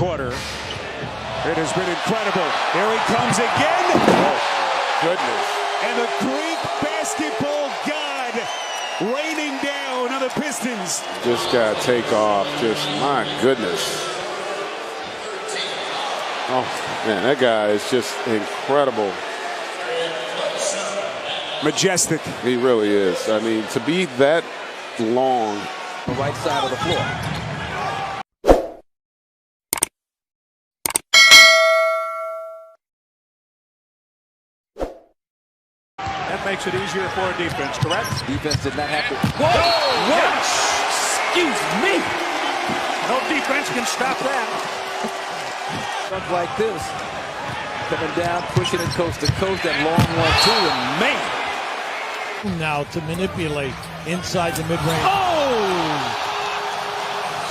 quarter. It has been incredible. Here he comes again. Oh, goodness. And the Greek basketball god raining down on the Pistons. Just got to take off. Just, my goodness. Oh, man, that guy is just incredible. Majestic. He really is. I mean, to be that long. The right side of the floor. That makes it easier for a defense, correct? Defense did not have to. Whoa! Yes! Excuse me! No defense can stop that. Stuff like this. Coming down, pushing it coast to coast. That long one, too. And man! Now to manipulate inside the mid-range. Oh!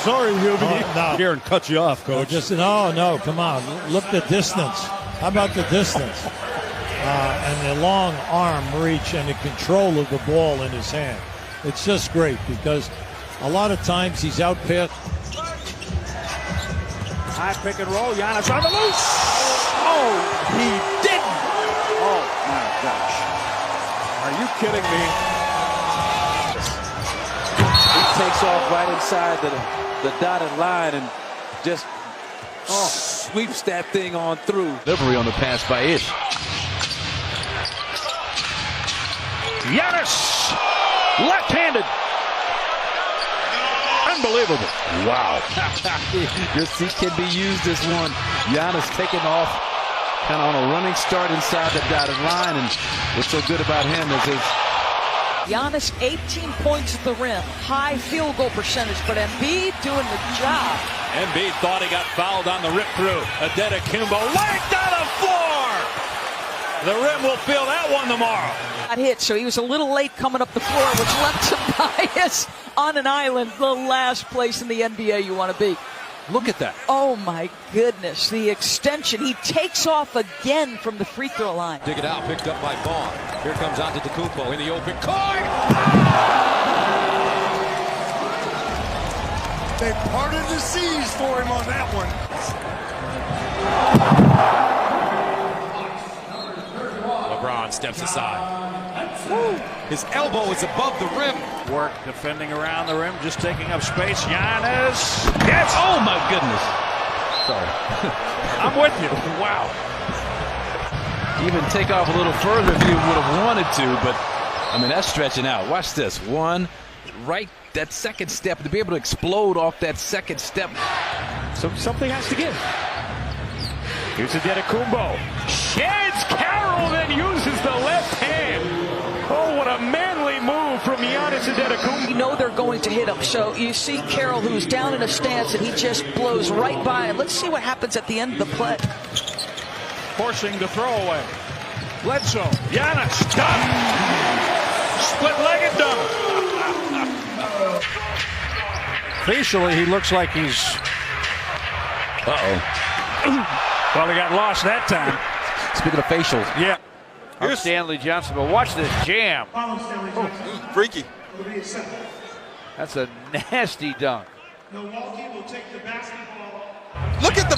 Sorry, Hubie. No. Karen cuts you off, Coach. No, come on. Look the distance. How about the distance? And the long arm reach and the control of the ball in his hand. It's just great because a lot of times he's out past. High pick and roll. Giannis on the loose. Oh, he didn't. Oh, my gosh. Are you kidding me? He takes off right inside the dotted line and just sweeps that thing on through. Delivery on the pass by Ish. Giannis, left-handed. Unbelievable. Wow. This he can be used as one. Giannis taking off kind of on a running start inside the dotted line, and what's so good about him is his Giannis 18 points at the rim, high field goal percentage, but Embiid doing the job. Embiid thought he got fouled on the rip through. Antetokounmpo lanked on the floor. The rim will feel that one tomorrow. Got hit, so he was a little late coming up the floor, which left him bias on an island, the last place in the NBA you want to be. look at that. Oh my goodness, the extension. He takes off again from the free throw line. Dig it out, picked up by Vaughn. Here comes Antetokounmpo in the open court. They parted the seas for him on that one. LeBron steps aside. Woo. His elbow is above the rim. Work defending around the rim, just taking up space. Giannis. Yes. Oh my goodness. Sorry. I'm with you. Wow. Even take off a little further if you would have wanted to, but I mean, that's stretching out. Watch this. One, right, that second step, to be able to explode off that second step. So something has to give. Here's Antetokounmpo. Sheds Carroll, then uses the left hand. Oh, what a manly move from Giannis Antetokounmpo. You know they're going to hit him. So you see Carroll, who's down in a stance, and he just blows right by him. Let's see what happens at the end of the play. Forcing the throwaway. Bledsoe. Giannis. Done. Split-legged done. Facially, he looks like he's... Uh-oh. Well, he got lost that time. Speaking of facials. Yeah. Here's Stanley Johnson, but watch this jam. Freaky. That's a nasty dunk. Milwaukee will take the basketball. Look at the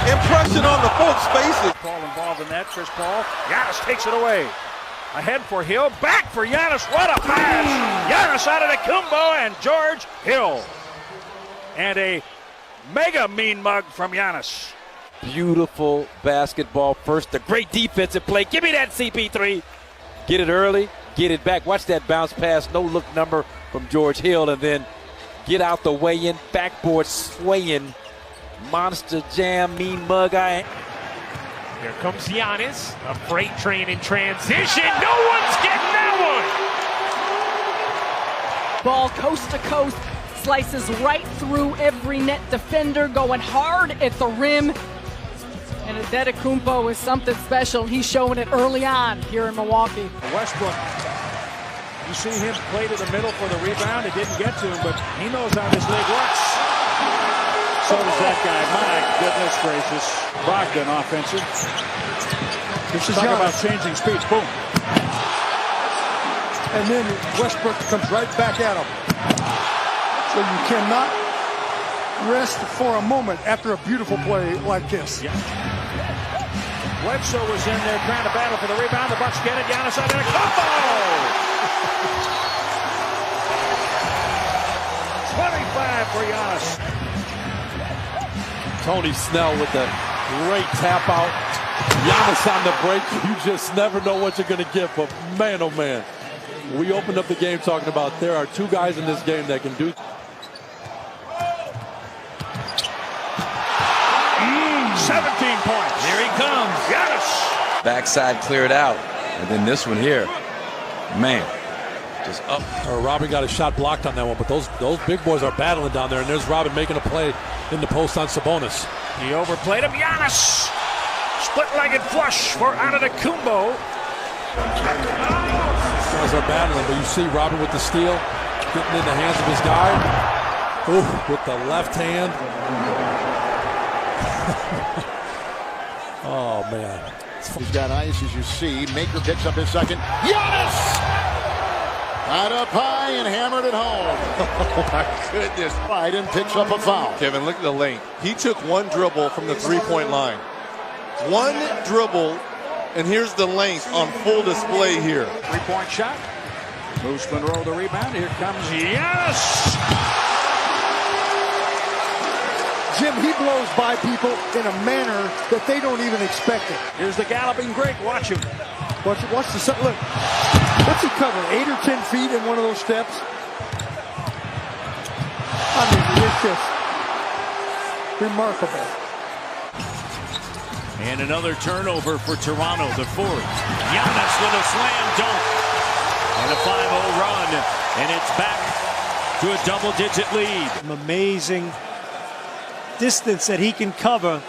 impression on the folks' faces. Paul involved in that. Chris Paul. Giannis takes it away. Ahead for Hill. Back for Giannis. What a pass. Giannis out of the Kumbo and George Hill. And a mega mean mug from Giannis. Beautiful basketball first. The great defensive play. Give me that CP3. Get it early. Get it back. Watch that bounce pass. No look number from George Hill. And then get out the way in. Backboard swaying. Monster jam. Mean mug. Here comes Giannis. A freight train in transition. No one's getting that one. Ball coast to coast. Slices right through every net defender, going hard at the rim. And Antetokounmpo is something special. He's showing it early on here in Milwaukee. Westbrook. You see him play to the middle for the rebound. It didn't get to him, but he knows how this league works. So does that guy. My goodness gracious. Brogdon offensive. This is talk about changing speeds. Boom. And then Westbrook comes right back at him. So you cannot rest for a moment after a beautiful play like this. Yeah. Bledsoe was in there trying to battle for the rebound. The Bucks get it. Giannis Antetokounmpo! 25 for Giannis. Tony Snell with a great tap out. Giannis on the break. You just never know what you're going to get. But man, oh man, we opened up the game talking about there are two guys in this game that can do. 17 points. Here he comes. Giannis. Backside cleared out. And then this one here. Man. Just up. Robin got a shot blocked on that one, but those big boys are battling down there, and there's Robin making a play in the post on Sabonis. He overplayed him. Giannis. Split-legged flush for Antetokounmpo. These guys are battling, but you see Robin with the steal, getting in the hands of his guy. Ooh, with the left hand. Oh, man. He's got ice, as you see. Maker picks up his second. Giannis! Right up high and hammered it home. Oh, my goodness. Biden picks up a foul. Kevin, look at the lane. He took one dribble from the three-point line. One dribble, and here's the length on full display here. Three-point shot. Moose Monroe the rebound. Here comes Giannis. Jim, he blows by people in a manner that they don't even expect it. Here's the galloping Greek. Watch him. Watch the set. Look. What's he covering? 8 or 10 feet in one of those steps? I mean, it's just remarkable. And another turnover for Toronto, the fourth. Giannis with a slam dunk. And a 5-0 run. And it's back to a double-digit lead. Amazing distance that he can cover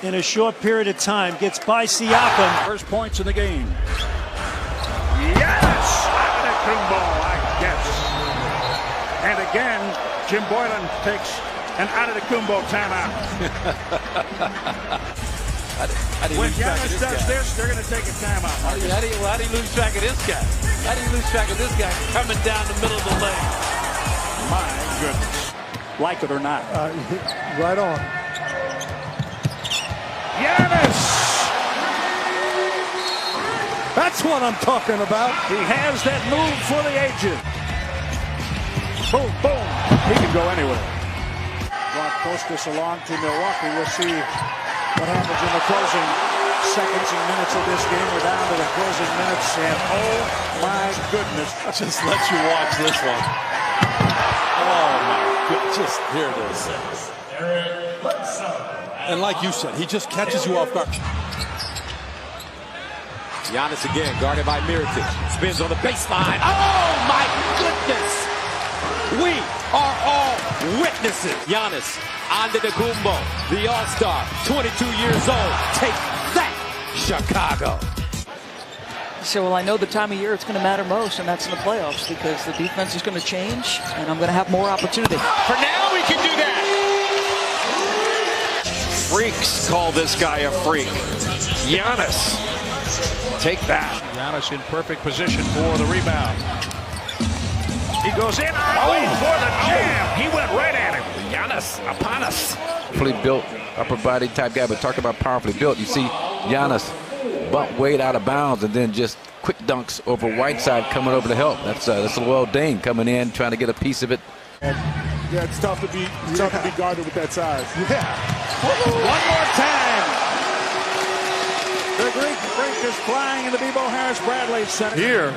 in a short period of time. Gets by Siakam. First points in the game. Yes! Antetokounmpo, I guess. And again, Jim Boylan takes an Antetokounmpo timeout. When Giannis does this, they're going to take a timeout. How do you lose track of this guy? How do you lose track of this guy coming down the middle of the lane? My goodness. Like it or not. Right on. Giannis! That's what I'm talking about. He has that move for the ages. Boom, boom. He can go anywhere. Brought Kostas along to Milwaukee. We'll see what happens in the closing seconds and minutes of this game. We're down to the closing minutes, and oh my goodness. I'll just let you watch this one. Oh my goodness. Just here it is. And like you said, he just catches you off guard. Giannis again, guarded by Mirotic. Spins on the baseline. Oh, my goodness! We are all witnesses. Giannis, Antetokounmpo, the All-Star, 22 years old. Take that, Chicago. So, well, I know the time of year it's going to matter most, and that's in the playoffs, because the defense is going to change, and I'm going to have more opportunity. For now, we can do that. Freaks call this guy a freak. Giannis. Take that. Giannis in perfect position for the rebound. He goes in for the jam. He went right at him. Giannis upon us. Powerfully built, upper body type guy, but talk about powerfully built. You see Giannis bump Wade out of bounds and then just quick dunks over Whiteside coming over to help. That's Luol Deng coming in, trying to get a piece of it. Yeah, it's tough to be guarded with that size. Yeah. One more time. The Greek Freak is flying in the Bebo Harris-Bradley Center. Here,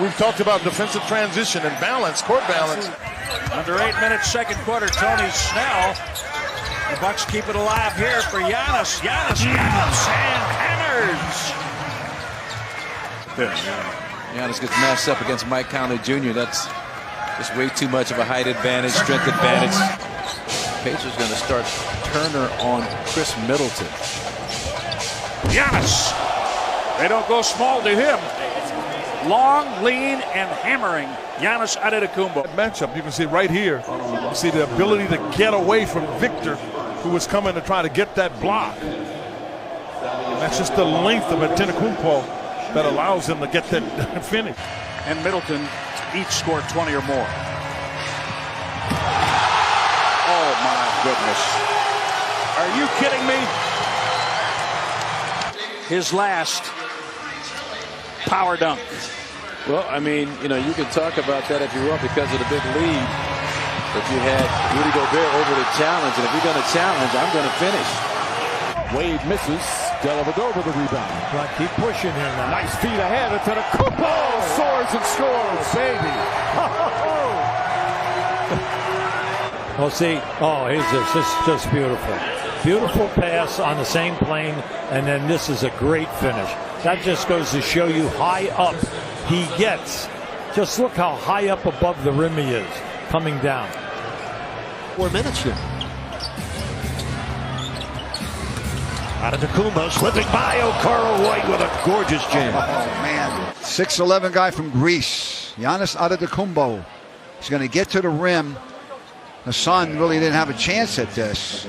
we've talked about defensive transition and balance, court balance. Under 8 minutes, second quarter, Tony Snell. The Bucks keep it alive here for Giannis. Giannis, and hammers. Giannis gets matched up against Mike Conley Jr. That's just way too much of a height advantage, strength advantage. Pacers going to start Turner on Chris Middleton. Giannis. They don't go small to him. Long, lean, and hammering Giannis Antetokounmpo. Matchup, you can see right here. You see the ability to get away from Victor, who was coming to try to get that block. And that's just the length of Antetokounmpo that allows him to get that finish. And Middleton each scored 20 or more. goodness. Are you kidding me? His last power dunk. Well, I mean, you can talk about that if you want because of the big lead. But you had Rudy Gobert over the challenge, and if you're going to challenge, I'm going to finish. Wade misses. Dellavedova the rebound. Right, keep pushing him now. Nice feet ahead. Antetokounmpo soars and scores, baby. Well, see, here's this. This is just beautiful. Beautiful pass on the same plane, and then this is a great finish. That just goes to show you high up he gets. Just look how high up above the rim he is coming down. 4 minutes here. Antetokounmpo slipping by Okoro White with a gorgeous jam. Oh, man. 6'11" guy from Greece. Giannis Antetokounmpo. He's going to get to the rim. Hassan really didn't have a chance at this.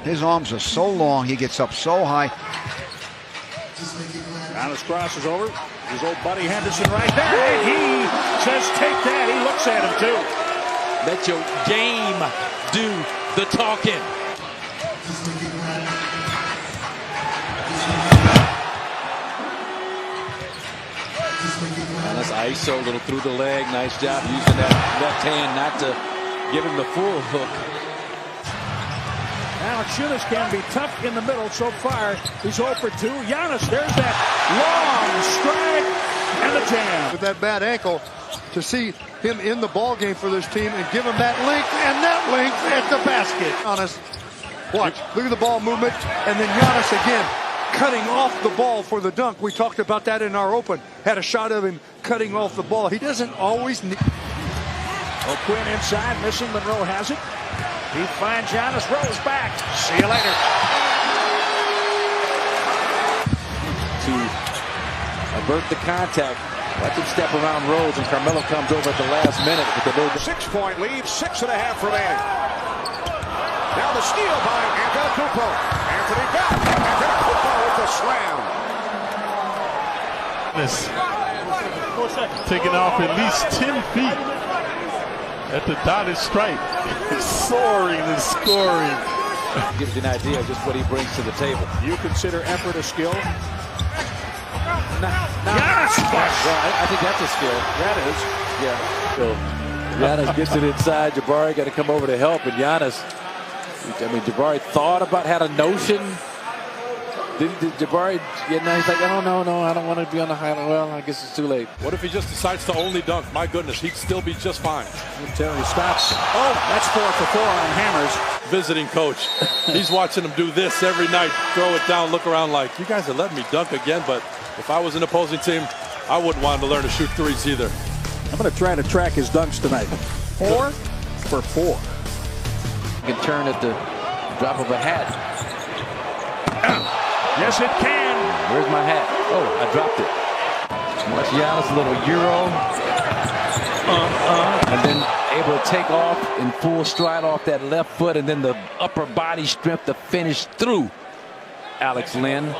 His arms are so long. He gets up so high. Giannis crosses over. His old buddy Henderson right there. And he says, take that. He looks at him, too. Let your game do the talking. Giannis ISO, little through the leg. Nice job using that left hand not to give him the full hook. Valanciunas can be tough in the middle so far. He's 0 for 2. Giannis, there's that long strike and the jam. With that bad ankle, to see him in the ball game for this team and give him that length and that length at the basket. Giannis, watch, look at the ball movement, and then Giannis again cutting off the ball for the dunk. We talked about that in our open. Had a shot of him cutting off the ball. He doesn't always need. O'Quinn inside, missing. Monroe has it. He finds Giannis, rolls back. See you later. To avert the contact, watch him step around Rose, and Carmelo comes over at the last minute with the little 6-point lead, 6.5 remaining. Now the steal by Antetokounmpo. Anthony back. Antetokounmpo with the slam. Taking off at least 10 feet at the dotted stripe. Soaring and scoring. Gives you an idea of just what he brings to the table. You consider effort a skill? Yes! Well, I think that's a skill. That is. Yeah. So Giannis gets it inside. Jabari got to come over to help, and Giannis. Jabari thought about, had a notion. Did Jabari, he's like, oh, no, I don't want to be on the highlight. Well, I guess it's too late. What if he just decides to only dunk? My goodness, he'd still be just fine. I'm telling you, stops. Oh, that's 4 for 4 on hammers. Visiting coach. He's watching him do this every night. Throw it down, look around like, you guys are letting me dunk again, but if I was an opposing team, I wouldn't want him to learn to shoot threes either. I'm going to try to track his dunks tonight. 4 for 4. You can turn at the drop of a hat. Yes, it can. Where's my hat? Oh, I dropped it. Watch Giannis, a little Euro. And then able to take off in full stride off that left foot, and then the upper body strength to finish through Alex Len.